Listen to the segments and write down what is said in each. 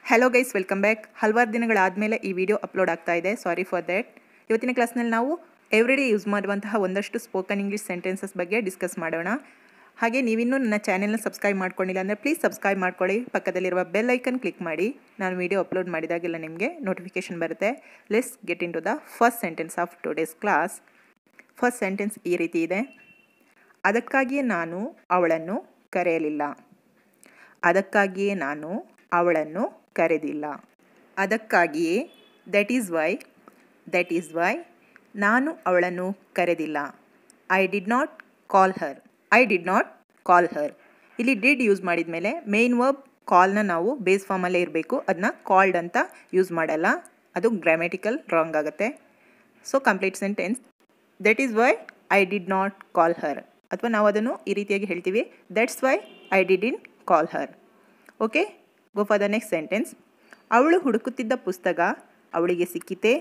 Hello guys, welcome back. ಹಲವಾರು ದಿನಗಳಾದಮೇಲೆ ಈ video upload ಆಗ್ತಾ ಇದೆ. Sorry for that. ಇವತ್ತಿನ ಕ್ಲಾಸ್ನಲ್ಲಿ ನಾವು ಎವ್ರಿಡೇ ಯೂಸ್ ಮಾಡುವಂತಹ ಒಂದಷ್ಟು ಸ್ಪೋಕನ್ ಇಂಗ್ಲೀಷ್ ಸೆಂಟೆನ್ಸಸ್ ಬಗ್ಗೆ ಡಿಸ್ಕಸ್ ಮಾಡೋಣ. ಹಾಗೆ ನೀವಿನ್ನೂ ನನ್ನ ಚಾನೆಲ್ನ ಸಬ್ಸ್ಕ್ರೈಬ್ ಮಾಡ್ಕೊಂಡಿಲ್ಲ ಅಂದರೆ ಪ್ಲೀಸ್ ಸಬ್ಸ್ಕ್ರೈಬ್ ಮಾಡ್ಕೊಳ್ಳಿ. ಪಕ್ಕದಲ್ಲಿರುವ ಬೆಲ್ ಐಕನ್ ಕ್ಲಿಕ್ ಮಾಡಿ. ನಾನು ವಿಡಿಯೋ ಅಪ್ಲೋಡ್ ಮಾಡಿದಾಗೆಲ್ಲ ನಿಮಗೆ ನೋಟಿಫಿಕೇಶನ್ ಬರುತ್ತೆ. Let's get into the first sentence of today's class. First sentence ಈ ರೀತಿ ಇದೆ. ಅದಕ್ಕಾಗಿಯೇ ನಾನು ಅವಳನ್ನು ಕರೆಯಲಿಲ್ಲ. ಅದಕ್ಕಾಗಿಯೇ ನಾನು ಅವಳನ್ನು ಕರೆದಿಲ್ಲ. ಅದಕ್ಕಾಗಿಯೇ ದಟ್ ಈಸ್ ವೈ ನಾನು ಅವಳನ್ನು ಕರೆದಿಲ್ಲ. ಐ ಡಿಡ್ ನಾಟ್ ಕಾಲ್ ಹರ್. ಇಲ್ಲಿ ಡಿಡ್ ಯೂಸ್ ಮಾಡಿದ ಮೇಲೆ ಮೇನ್ ವರ್ಬ್ ಕಾಲ್ನ ನಾವು ಬೇಸ್ ಫಾರ್ಮಲ್ಲೇ ಇರಬೇಕು. ಅದನ್ನ ಕಾಲ್ಡ್ ಅಂತ ಯೂಸ್ ಮಾಡಲ್ಲ. ಅದು ಗ್ರಾಮ್ಯಾಟಿಕಲ್ ರಾಂಗ್ ಆಗುತ್ತೆ. So complete sentence, that is why I did not call her. ಅಥವಾ ನಾವು ಅದನ್ನು ಈ ರೀತಿಯಾಗಿ ಹೇಳ್ತೀವಿ, that's why I didn't call her. Okay, go for the next sentence. ಅವಳು ಹುಡುಕುತ್ತಿದ್ದ ಪುಸ್ತಕ ಅವಳಿಗೆ ಸಿಕ್ಕಿತೆ.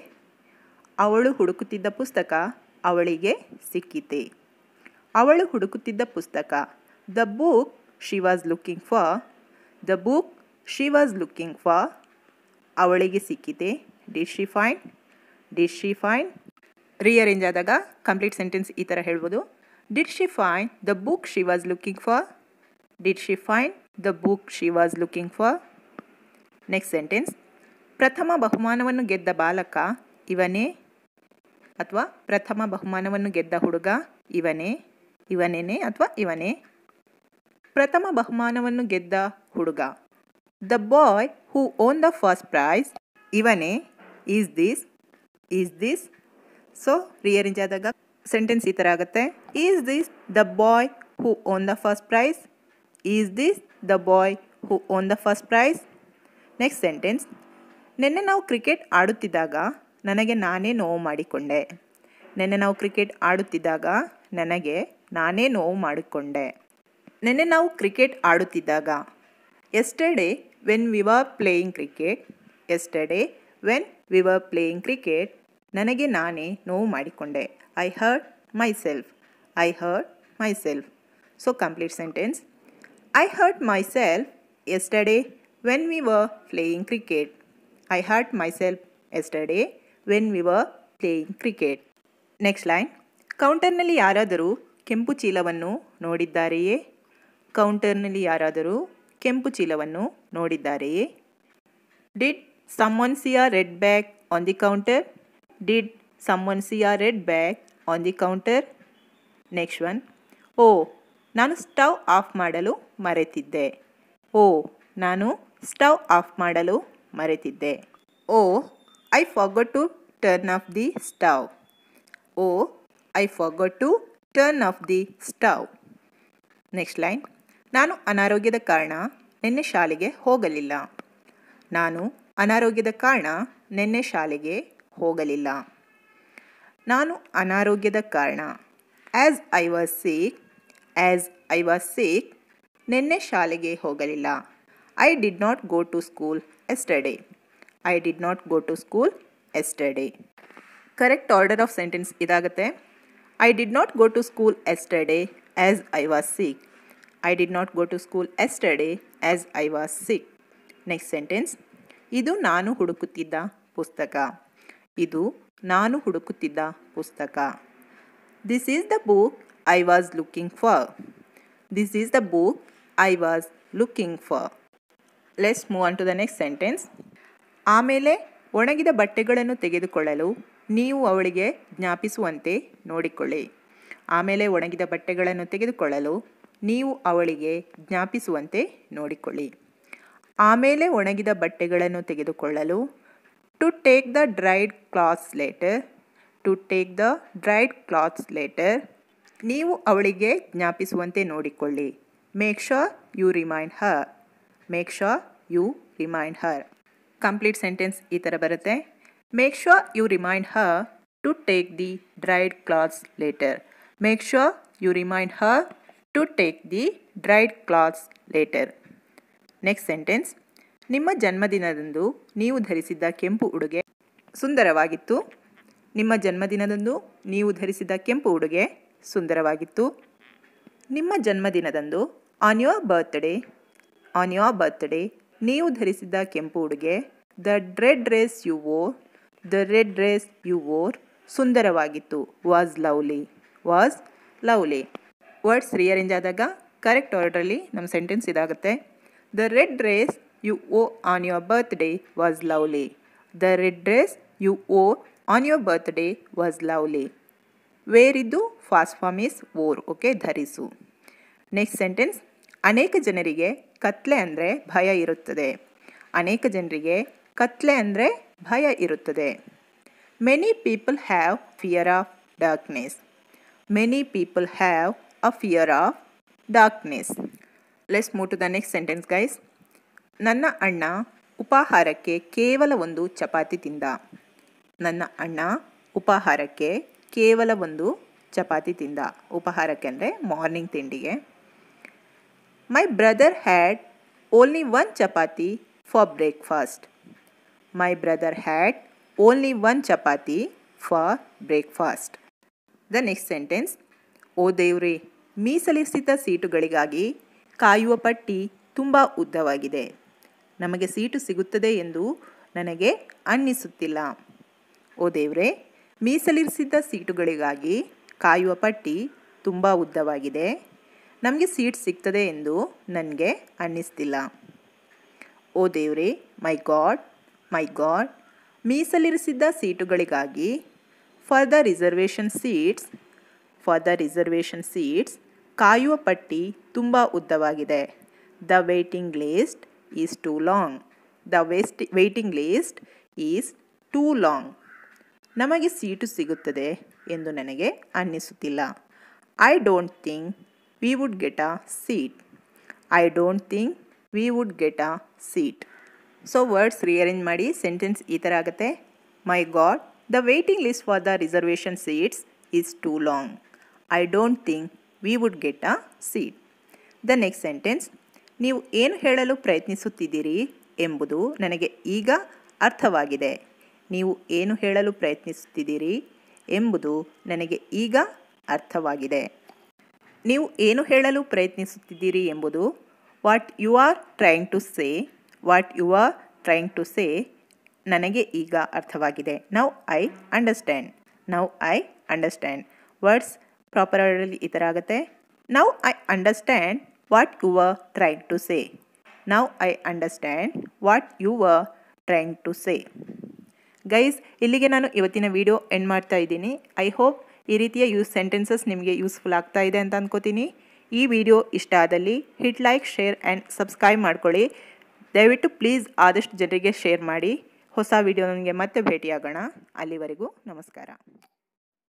ಅವಳು ಹುಡುಕುತ್ತಿದ್ದ ಪುಸ್ತಕ ಅವಳಿಗೆ ಸಿಕ್ಕಿತೆ. ಅವಳು ಹುಡುಕುತ್ತಿದ್ದ ಪುಸ್ತಕ, the book she was looking for ಅವಳಿಗೆ ಸಿಕ್ಕಿತೆ. Did she find. ರೀಅರೇಂಜ್ ಆದಾಗ ಕಂಪ್ಲೀಟ್ ಸೆಂಟೆನ್ಸ್ ಈ ಥರ ಹೇಳ್ಬೋದು. Did she find the book she was looking for. Next sentence, ಪ್ರಥಮ ಬಹುಮಾನವನ್ನು ಗೆದ್ದ ಬಾಲಕ ಇವನೇ, ಅಥವಾ ಪ್ರಥಮ ಬಹುಮಾನವನ್ನು ಗೆದ್ದ ಹುಡುಗ ಇವನೇ. ಪ್ರಥಮ ಬಹುಮಾನವನ್ನು ಗೆದ್ದ ಹುಡುಗ, the boy who won the first prize ಇವನೇ. Is this. ಸೊ ರೀಅರೇಂಜ್ ಆದಾಗ ಸೆಂಟೆನ್ಸ್ ಈ ಥರ ಆಗುತ್ತೆ. Is this the boy who won the first prize. Next sentence, ನಿನ್ನೆ ನಾವು ಕ್ರಿಕೆಟ್ ಆಡುತ್ತಿದ್ದಾಗ ನನಗೆ ನಾನೇ ನೋವು ಮಾಡಿಕೊಂಡೆ. Yesterday when we were playing cricket ನನಗೆ ನಾನೇ ನೋವು ಮಾಡಿಕೊಂಡೆ. I hurt myself. So complete sentence, I hurt myself yesterday when we were playing cricket. Next line, ಕೌಂಟರ್ನಲ್ಲಿ ಯಾರಾದರೂ ಕೆಂಪು ಚೀಲವನ್ನು ನೋಡಿದ್ದಾರೆಯೇ? Did someone see a red bag on the counter? Next one, ನಾನು stove off ಮಾಡಲು ಮರೆತಿದ್ದೆ. I forgot to turn off the stove. Next line, ನಾನು ಅನಾರೋಗ್ಯದ ಕಾರಣ ನಿನ್ನೆ ಶಾಲೆಗೆ ಹೋಗಲಿಲ್ಲ. ನಾನು ಅನಾರೋಗ್ಯದ ಕಾರಣ ಆಸ್ ಐ ವಾಸ್ ಸಿಕ್ ನಿನ್ನೆ ಶಾಲೆಗೆ ಹೋಗಲಿಲ್ಲ. I did not go to school yesterday. Correct order of sentence ಇದಾಗುತ್ತೆ. I did not go to school yesterday as I was sick. Next sentence, ಇದು ನಾನು ಹುಡುಕುತ್ತಿದ್ದ ಪುಸ್ತಕ. This is the book I was looking for. Let's move on to the next sentence. ಆಮೇಲೆ ಒಣಗಿದ ಬಟ್ಟೆಗಳನ್ನು ತೆಗೆದುಕೊಳ್ಳಲು ನೀವು ಅವಳಿಗೆ ಜ್ಞಾಪಿಸುವಂತೆ ನೋಡಿಕೊಳ್ಳಿ. To take the dried clothes later. ನೀವು ಅವಳಿಗೆ ಜ್ಞಾಪಿಸುವಂತೆ ನೋಡಿಕೊಳ್ಳಿ. Make sure you remind her. Complete sentence ಈ ಥರ ಬರುತ್ತೆ. Make sure you remind her to take the dried clothes later. Next sentence, ನಿಮ್ಮ ಜನ್ಮದಿನದಂದು ನೀವು ಧರಿಸಿದ್ದ ಕೆಂಪು ಉಡುಗೆ ಸುಂದರವಾಗಿತ್ತು. ನಿಮ್ಮ ಜನ್ಮದಿನದಂದು ಆನ್ ಯೋರ್ ಬರ್ತ್ಡೇ ನೀವು ಧರಿಸಿದ್ದ ಕೆಂಪು ಉಡುಗೆ, the red dress you wore, the red dress you wore ಸುಂದರವಾಗಿತ್ತು, was lovely, was lovely. Words rearrange ಆದಾಗ ಕರೆಕ್ಟ್ ಆರ್ಡ್ರಲ್ಲಿ ನಮ್ಮ ಸೆಂಟೆನ್ಸ್ ಇದಾಗುತ್ತೆ. The red dress you wore on your birthday was lovely, the red dress you wore on your birthday was lovely. Wear ಇದ್ದು past form is wore, okay, ಧರಿಸು. Next sentence, ಅನೇಕ ಜನರಿಗೆ ಕತ್ಲೆ ಅಂದರೆ ಭಯ ಇರುತ್ತದೆ, ಅನೇಕ ಜನರಿಗೆ ಕತ್ಲೆ ಅಂದರೆ ಭಯ ಇರುತ್ತದೆ. Many people have fear of darkness, many people have a fear of darkness. Let's move to the next sentence guys. ನನ್ನ ಅಣ್ಣ ಉಪಾಹಾರಕ್ಕೆ ಕೇವಲ ಒಂದು ಚಪಾತಿ ತಿಂದ, ನನ್ನ ಅಣ್ಣ ಉಪಾಹಾರಕ್ಕೆ ಕೇವಲ ಒಂದು ಚಪಾತಿ ತಿಂದ. ಉಪಹಾರಕ್ಕೆ ಅಂದರೆ ಮಾರ್ನಿಂಗ್ ತಿಂಡಿಗೆ. My brother had only one chapati for breakfast, my brother had only one chapati for breakfast. The next sentence, ಓ ದೇವ್ರೇ, ಮೀಸಲಿರಿಸಿದ ಸೀಟುಗಳಿಗಾಗಿ ಕಾಯುವ ಪಟ್ಟಿ ತುಂಬ ಉದ್ದವಾಗಿದೆ, ನಮಗೆ ಸೀಟು ಸಿಗುತ್ತದೆ ಎಂದು ನನಗೆ ಅನ್ನಿಸುತ್ತಿಲ್ಲ. ಓ ದೇವ್ರೇ, ಮೀಸಲಿರಿಸಿದ್ದ ಸೀಟುಗಳಿಗಾಗಿ ಕಾಯುವ ಪಟ್ಟಿ ತುಂಬ ಉದ್ದವಾಗಿದೆ, ನಮಗೆ ಸೀಟ್ ಸಿಗ್ತದೆ ಎಂದು ನನಗೆ ಅನ್ನಿಸ್ತಿಲ್ಲ. ಓ ದೇವ್ರೇ, ಮೈ ಗಾಡ್, ಮೈ ಗಾಡ್, ಮೀಸಲಿರಿಸಿದ್ದ ಸೀಟುಗಳಿಗಾಗಿ for the reservation seats, for the reservation seats ಕಾಯುವ ಪಟ್ಟಿ ತುಂಬ ಉದ್ದವಾಗಿದೆ. The waiting list is too long, the waiting list is too long. ನಮಗೆ ಸೀಟು ಸಿಗುತ್ತದೆ ಎಂದು ನನಗೆ ಅನ್ನಿಸುತ್ತಿಲ್ಲ. I don't think we would get a seat, I don't think we would get a seat. So words rearrange ಮಾಡಿ sentence ಈ ಥರ ಆಗುತ್ತೆ. My God, the waiting list for the reservation seats is too long, I don't think we would get a seat. The next sentence, ನೀವು ಏನು ಹೇಳಲು ಪ್ರಯತ್ನಿಸುತ್ತಿದ್ದೀರಿ ಎಂಬುದು ನನಗೆ ಈಗ ಅರ್ಥವಾಗಿದೆ, ನೀವು ಏನು ಹೇಳಲು ಪ್ರಯತ್ನಿಸುತ್ತಿದ್ದೀರಿ ಎಂಬುದು ನನಗೆ ಈಗ ಅರ್ಥವಾಗಿದೆ. ನೀವು ಏನು ಹೇಳಲು ಪ್ರಯತ್ನಿಸುತ್ತಿದ್ದೀರಿ ಎಂಬುದು what you are trying to say, what you are trying to say ನನಗೆ ಈಗ ಅರ್ಥವಾಗಿದೆ. Now I understand, now I understand. Words proper ಆರ್ಡರಲ್ಲಿ ಈ ಥರ ಆಗುತ್ತೆ. Now I understand what you are trying to say, now I understand what you are trying to say. Guys, ಇಲ್ಲಿಗೆ ನಾನು ಇವತ್ತಿನ ವಿಡಿಯೋ ಎಂಡ್ ಮಾಡ್ತಾ ಇದ್ದೀನಿ. ಐ ಹೋಪ್ ಈ ರೀತಿಯ ಸೆಂಟೆನ್ಸಸ್ ನಿಮಗೆ ಯೂಸ್ಫುಲ್ ಆಗ್ತಾ ಇದೆ ಅಂತ ಅಂದ್ಕೋತೀನಿ. ಈ ವಿಡಿಯೋ ಇಷ್ಟ ಆದಲ್ಲಿ hit like, share and subscribe ಮಾಡ್ಕೊಳ್ಳಿ. ದಯವಿಟ್ಟು ಪ್ಲೀಸ್ ಆದಷ್ಟು ಜನರಿಗೆ ಶೇರ್ ಮಾಡಿ. ಹೊಸ ವಿಡಿಯೋ ನನಗೆ ಮತ್ತೆ ಭೇಟಿಯಾಗೋಣ. ಅಲ್ಲಿವರೆಗೂ ನಮಸ್ಕಾರ.